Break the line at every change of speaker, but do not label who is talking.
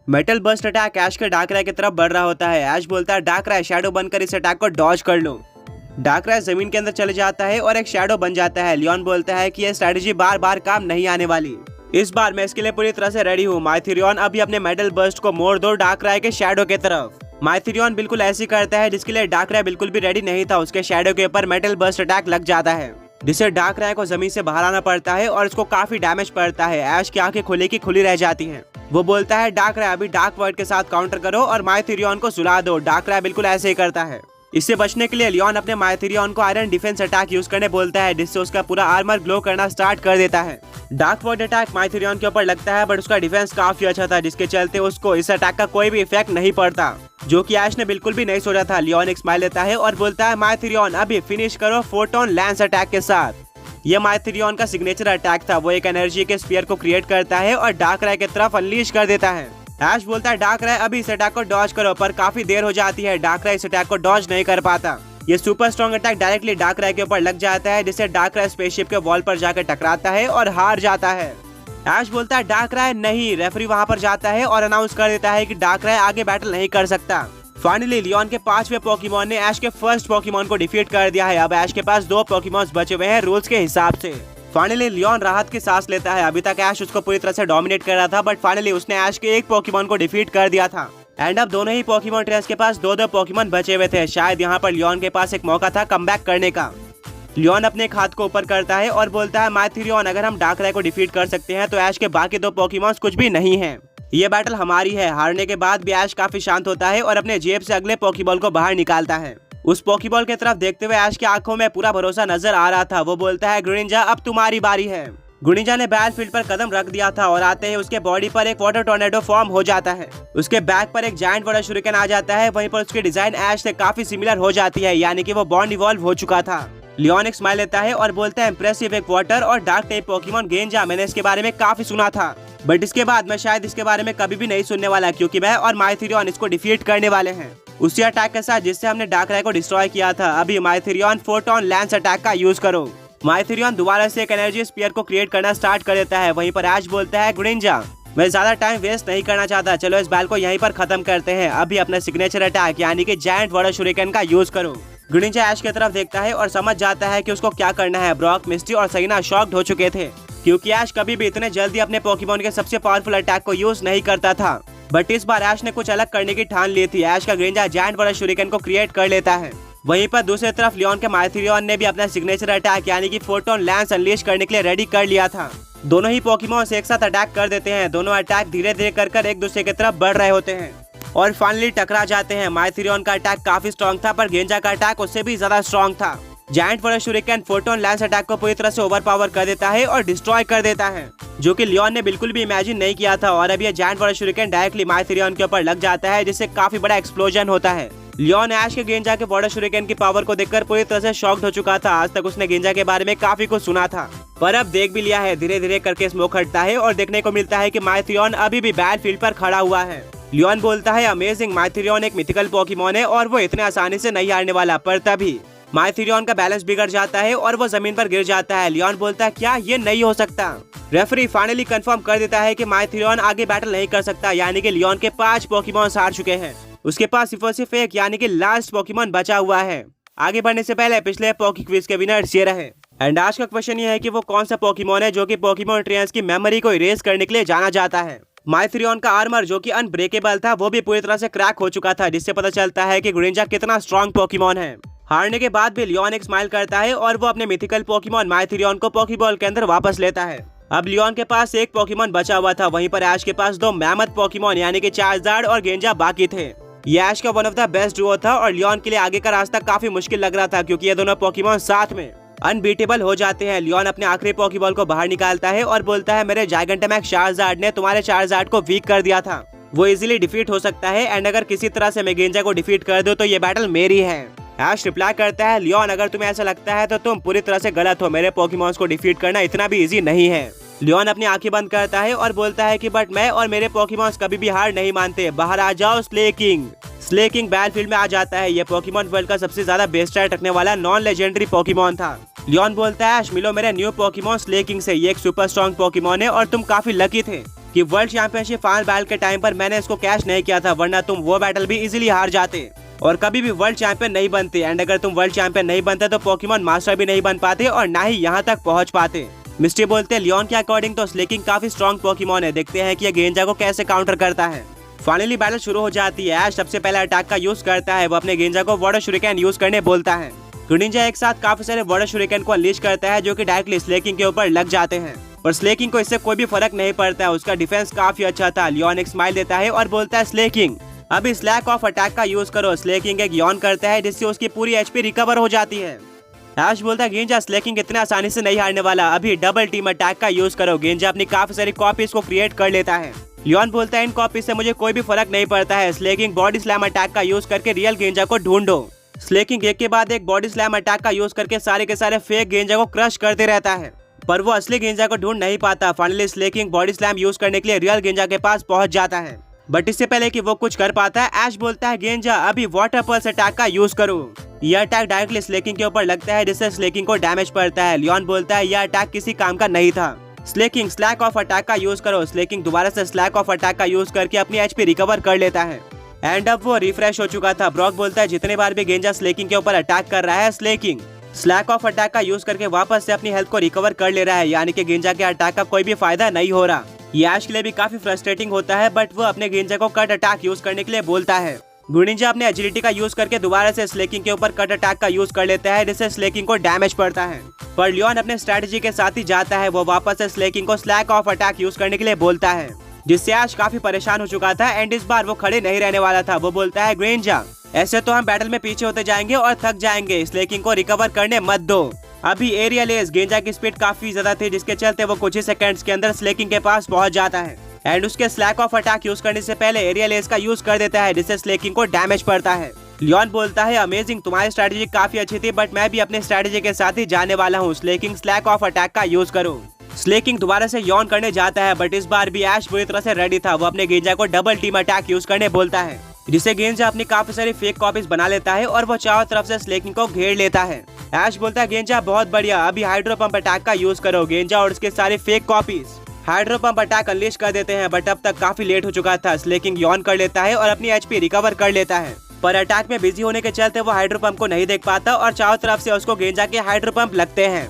Metal bast attack ऐश के डार्कराय की तरफ बढ़ रहा होता है। ऐश बोलता है डार्कराय शैडो बनकर इस अटैक को डॉज कर लो। डार्कराय जमीन के अंदर चले जाता है और एक शैडो बन जाता है। लियोन बोलता है कि यह स्ट्रेटेजी बार बार काम नहीं आने वाली, इस बार मैं इसके लिए पूरी तरह से रेडी हूँ। माइथेरियन अभी अपने मेटल बस्ट को मोड़ दो डार्कराय के शैडो की तरफ। माइथेरियन बिल्कुल ऐसे करता है जिसके लिए डार्कराय बिल्कुल भी रेडी नहीं था। उसके शैडो के ऊपर मेटल बस्ट अटैक लग जाता है, जिससे डार्कराय को जमीन से बाहर आना पड़ता है और उसको काफी डैमेज पड़ता है। ऐश की आंखें खुली की खुली रह जाती हैं। वो बोलता है डार्कराय अभी डार्क वर्ड के साथ काउंटर करो और माइथेरियन को सुला दो। डार्कराय बिल्कुल ऐसे ही करता है। इससे बचने के लिए लियोन अपने माइथेरियन को आयरन डिफेंस अटैक यूज करने बोलता है, जिससे उसका पूरा आर्मर ग्लो करना स्टार्ट कर देता है। डार्क वर्ड अटैक माइथेरियन के ऊपर लगता है, बट उसका डिफेंस काफी अच्छा था, जिसके चलते उसको इस अटैक का कोई भी इफेक्ट नहीं पड़ता, जो कि ऐश ने बिल्कुल भी नहीं सोचा था। लियोन एक स्माइल लेता है और बोलता है माइथेरियन अभी फिनिश करो फोटोन लैंस अटैक के साथ। ये माइथेरियन का सिग्नेचर अटैक था। वो एक एनर्जी के स्फीयर को क्रिएट करता है और डार्कराय की तरफ अनलीश कर देता है। ऐश बोलता है डार्कराय अभी इस अटैक को डॉज करो, पर काफी देर हो जाती है। डार्कराय इस अटैक को डॉज नहीं कर पाता। ये सुपर स्ट्रॉन्ग अटैक डायरेक्टली डार्कराय के ऊपर लग जाता है, जिससे डार्कराय स्पेसशिप के वॉल पर जाकर टकराता है और हार जाता है। ऐश बोलता है डार्कराय नहीं। रेफरी वहां पर जाता है और अनाउंस कर देता है कि डार्कराय आगे बैटल नहीं कर सकता। फाइनली लियोन के 5वें पोकेमॉन ने ऐश के फर्स्ट पोकेमॉन को डिफीट कर दिया है। अब ऐश के पास 2 पोकेमॉन्स बचे हुए हैं रूल्स के हिसाब से। फाइनली लियोन राहत की सांस लेता है। अभी तक ऐश उसको पूरी तरह से डोमिनेट कर रहा था, बट फाइनली उसने ऐश के एक पोकेमॉन को डिफीट कर दिया था। एंड अब दोनों ही पोकेमॉन ट्रेनर्स के पास 2-2 पोकेमॉन बचे हुए थे। शायद यहाँ पर लियोन के पास एक मौका था कमबैक करने का। लियोन अपने हाथ को ऊपर करता है और बोलता है माइथेरियन अगर हम डार्कराय को डिफीट कर सकते हैं तो ऐश के बाकी 2 पोकेमॉन्स कुछ भी नहीं है। ये बैटल हमारी है। हारने के बाद भी ऐश काफी शांत होता है और अपने जेब से अगले पोकेबॉल को बाहर निकालता है। उस पोकेबॉल की तरफ देखते हुए ऐश की आंखों में पूरा भरोसा नजर आ रहा था। वो बोलता है ग्रीनिंजा अब तुम्हारी बारी है। ग्रीनिंजा ने बैटलफील्ड पर कदम रख दिया था और आते ही उसके बॉडी पर एक वाटर टोर्नेडो फॉर्म हो जाता है। उसके बैक पर एक जायंट वाटर शुरिकेन आ जाता है। वहीं पर उसकी डिजाइन ऐश से काफी सिमिलर हो जाती है, यानी कि वो बॉन्ड इवॉल्व हो चुका था। लियोन एक स्माइल लेता है और बोलता है इंप्रेसिव एक वाटर और डार्क टाइप पोकेमॉन गेंजा। मैंने इसके बारे में काफी सुना था, बट इसके बाद मैं शायद इसके बारे में कभी भी नहीं सुनने वाला, क्योंकि मैं और माइथेरियन इसको डिफीट करने वाले हैं उसी अटैक के साथ जिससे हमने डार्कराय को डिस्ट्रॉय किया था। अभी माइथेरियन फोटोन लैंस अटैक का यूज करो। माइथेरियन दोबारा से एक एनर्जी स्फीयर को क्रिएट करना स्टार्ट कर देता है। वहीं पर ऐश बोलता है ग्रीनिंजा मैं ज्यादा टाइम वेस्ट नहीं करना चाहता, चलो इस बैल को यहीं पर खत्म करते हैं। अभी अपना सिग्नेचर अटैक यानी कि जायंट वाटर शुरिकेन का यूज करो। ग्रीनिंजा ऐश की तरफ देखता है और समझ जाता है कि उसको क्या करना है। ब्रॉक, मिस्टी और सहीना शॉक्ड हो चुके थे, क्योंकि ऐश कभी भी इतने जल्दी अपने पोकेमॉन के सबसे पावरफुल अटैक को यूज नहीं करता था। बट इस बार ऐश ने कुछ अलग करने की ठान ली थी। ऐश का ग्रीनिंजा जायंट वाटर शुरिकेन को क्रिएट कर लेता है। वहीं पर दूसरी तरफ लियोन के माइथेरियन ने भी अपना सिग्नेचर अटैक यानी कि फोटोन लैंस अनलीश करने के लिए रेडी कर लिया था। दोनों ही पोकेमॉन एक साथ अटैक कर देते हैं। दोनों अटैक धीरे धीरे कर एक दूसरे की तरफ बढ़ रहे होते हैं और फाइनली टकरा जाते हैं। माइथेरियन का अटैक काफी स्ट्रॉन्ग था, पर गेंजा का अटैक उससे भी ज्यादा स्ट्रॉन्ग था। Giant water shuriken photon lens attack को पूरी तरह से ओवरपावर कर देता है और डिस्ट्रॉय कर देता है, जो कि लियोन ने बिल्कुल भी इमेजिन नहीं किया था। और अब ये जायंट वाटर शुरिकेन डायरेक्टली माइथेरियन के ऊपर लग जाता है, जिससे काफी बड़ा एक्सप्लोजन होता है। लियोन ऐश के गेंजा के वाटर शुरिकेन की पावर को देखकर पूरी तरह से शॉक्ड हो चुका था। आज तक उसने गेंजा के बारे में काफी कुछ सुना था, पर अब देख भी लिया है। धीरे धीरे करके स्मोक हटता है और देखने को मिलता है कि माइथेरियन अभी भी बैटलफील्ड पर खड़ा हुआ है। लियोन बोलता है अमेजिंग, माइथेरियन एक मिथिकल पोकेमॉन है और वो इतने आसानी से नहीं हारने वाला। पर तभी माइथेरियन का बैलेंस बिगड़ जाता है और वो जमीन पर गिर जाता है। लियोन बोलता है क्या ये नहीं हो सकता। रेफरी फाइनली कंफर्म कर देता है कि माइथेरियन आगे बैटल नहीं कर सकता, यानी कि लियोन के 5 पोकेमॉन हार चुके हैं। उसके पास सिर्फ एक यानी कि लास्ट पोकेमॉन बचा हुआ है। आगे बढ़ने से पहले पिछले पोके क्विज के विनर्स ये रहे। एंड आज का क्वेश्चन ये है कि वो कौन सा पोकेमॉन है जो कि पोकेमॉन ट्रेनर्स की मेमोरी को इरेज करने के लिए जाना जाता है। माइथेरियन का आर्मर जो कि अनब्रेकेबल था वो भी पूरी तरह से क्रैक हो चुका था, जिससे पता चलता है कि ग्रीनिंजा कितना स्ट्रॉन्ग पोकेमॉन है। हारने के बाद भी लियोन एक स्माइल करता है और वो अपने मिथिकल पोकेमॉन माइथेरियन को पोकेबॉल के अंदर वापस लेता है। अब लियोन के पास एक पोकेमॉन बचा हुआ था। वहीं पर ऐश के पास 2 मैमथ पोकेमॉन यानी कि चार्जार्ड और गेंजा बाकी थे। ये ऐश का one of the best Duo था और लियोन के लिए आगे का रास्ता काफी मुश्किल लग रहा था, क्योंकि ये दोनों पोकेमॉन साथ में अनबीटेबल हो जाते हैं। लियोन अपने आखिरी पोकेबॉल को बाहर निकालता है और बोलता है मेरे जायगंटामैक्स चार्जार्ड ने तुम्हारे चार्जार्ड को वीक कर दिया था, वो इजीली डिफीट हो सकता है। एंड अगर किसी तरह से मैं गेंजा को डिफीट कर दूं तो ये बैटल मेरी है। ऐश रिप्लाई करता है लियोन अगर तुम्हें ऐसा लगता है तो तुम पूरी तरह से गलत हो, मेरे पोकेमॉन्स को डिफीट करना इतना भी इजी नहीं है। लियोन अपनी आंखें बंद करता है और बोलता है कि बट मैं और मेरे पोकेमॉन्स कभी भी हार नहीं मानते। बाहर आ जाओ slay king. Slay king battlefield में आ जाता है। ये पोकेमॉन वर्ल्ड का सबसे ज्यादा बेस्ट राइट रखने वाला नॉन लेजेंडरी पोकेमॉन था। लियोन बोलता है ऐश मिलो मेरे न्यू पोकेमॉन स्ले किंग से, ये एक सुपर स्ट्रॉन्ग पोकेमॉन है और तुम काफी लकी थे कि वर्ल्ड चैंपियनशिप फाइनल बैटल के टाइम पर मैंने इसको कैच नहीं किया था, वरना तुम वो बैटल भी इजीली हार जाते और कभी भी वर्ल्ड चैंपियन नहीं बनते। एंड अगर तुम वर्ल्ड चैंपियन नहीं बनते तो पोकेमॉन मास्टर भी नहीं बन पाते और ना ही यहाँ तक पहुँच पाते। मिस्टी बोलते हैं लियोन के अकॉर्डिंग तो स्लेकिंग काफी स्ट्रॉन्ग पोकेमॉन है, देखते हैं कि ये गेंजा को कैसे काउंटर करता है। फाइनली बैटल शुरू हो जाती है। ऐश सबसे पहले अटैक का यूज करता है, वो अपने गेंजा को वाटर शुरिकेन यूज करने बोलता है। ग्रीनिंजा एक साथ काफी सारे वाटर शुरिकेन को अनलीश करता है जो कि डायरेक्टली स्लेकिंग के ऊपर लग जाते हैं, पर स्लेकिंग को इससे कोई भी फर्क नहीं पड़ता है। उसका डिफेंस काफी अच्छा था। लियोन एक स्माइल देता है और बोलता है स्लेकिंग अभी स्लैक ऑफ अटैक का यूज करो। स्लेकिंग एक यॉन करता है जिससे उसकी पूरी एचपी रिकवर हो जाती है। ऐश बोलता है गेंजा स्लेकिंग इतने आसानी से नहीं हारने वाला, अभी डबल टीम अटैक का यूज करो। गेंजा अपनी काफी सारी कॉपीज को क्रिएट कर लेता है। लियोन बोलता है इन कॉपीज से मुझे कोई भी फर्क नहीं पड़ता है, स्लेकिंग बॉडी स्लैम अटैक का यूज करके रियल गेंजा को ढूंढो। स्लेकिंग एक के बाद एक बॉडी स्लैम अटैक का यूज करके सारे के सारे फेक गेंजा को क्रश करते रहता है, पर वो असली गेंजा को ढूंढ नहीं पाता। Finally slaking body slam use करने के लिए रियल गेंजा के पास पहुंच जाता है, बट इससे पहले कि वो कुछ कर पाता है ऐश बोलता है गेंजा अभी वाटर पल्स अटैक का यूज करो। यह अटैक डायरेक्टली स्लेकिंग के ऊपर लगता है जिससे स्लेकिंग को डैमेज पड़ता है। लियोन बोलता है यह अटैक किसी काम का नहीं था, स्लेकिंग स्लैक ऑफ अटैक का यूज करो। स्लेकिंग दोबारा से स्लैक ऑफ अटैक का यूज करके अपनी एचपी रिकवर कर लेता है। एंड अब वो रिफ्रेश हो चुका था। ब्रॉक बोलता है जितने बार भी गेंजा स्लेकिंग के ऊपर अटैक कर रहा है स्लेकिंग स्लैक ऑफ अटैक का यूज करके वापस से अपनी हेल्थ को रिकवर कर ले रहा है, यानी कि गेंजा के अटैक का कोई भी फायदा नहीं हो रहा। ये ऐश के लिए भी काफी फ्रस्ट्रेटिंग होता है, बट वो अपने गेंजा को कट अटैक यूज करने के लिए बोलता है। ग्रीनिंजा अपने एजिलिटी का यूज करके दोबारा से स्लेकिंग के ऊपर कट अटैक का यूज कर लेता है जिससे स्लेकिंग को डैमेज पड़ता है, पर लियोन अपने स्ट्रेटेजी के साथ ही जाता है। वो वापस से स्लेकिंग को स्लैक ऑफ अटैक यूज करने के लिए बोलता है, जिससे ऐश काफी परेशान हो चुका था। एंड इस बार वो खड़े नहीं रहने वाला था। वो बोलता है ग्रीनिंजा ऐसे तो हम बैटल में पीछे होते जाएंगे और थक जाएंगे, स्लेकिंग को रिकवर करने मत दो। अभी एरियल एज गेंजा की स्पीड काफी ज्यादा थी जिसके चलते वो कुछ ही सेकंड्स के अंदर स्लेकिंग के पास पहुंच जाता है एंड उसके स्लैक ऑफ अटैक यूज करने से पहले एरियल एज का यूज कर देता है जिससे स्लेकिंग को डैमेज पड़ता है। लियोन बोलता है अमेजिंग, तुम्हारी स्ट्रेटेजी काफी अच्छी थी, बट मैं भी अपने स्ट्रेटेजी के साथ ही जाने वाला हूँ। स्लेकिंग स्लैक ऑफ अटैक का यूज करो। स्लेकिंग दोबारा से यॉन करने जाता है, बट इस बार भी ऐश बुरी तरह से रेडी था। वो अपने गेंजा को डबल टीम अटैक यूज करने बोलता है, जिससे गेंजा अपनी काफी सारी फेक कॉपीज बना लेता है और वो चारों तरफ से स्लेकिंग को घेर लेता है। ऐश बोलता है गेंजा बहुत बढ़िया, अभी हाइड्रो पंप अटैक का यूज करो। गेंजा और उसके सारे fake copies hydro pump attack unleash कर देते हैं, बट अब तक काफी लेट हो चुका था। स्लेकिंग यॉन कर लेता है और अपनी एचपी रिकवर कर लेता है, पर अटैक में बिजी होने के चलते वो हाइड्रो पंप को नहीं देख पाता और चारों तरफ से उसको गेंजा के हाइड्रो पंप लगते हैं।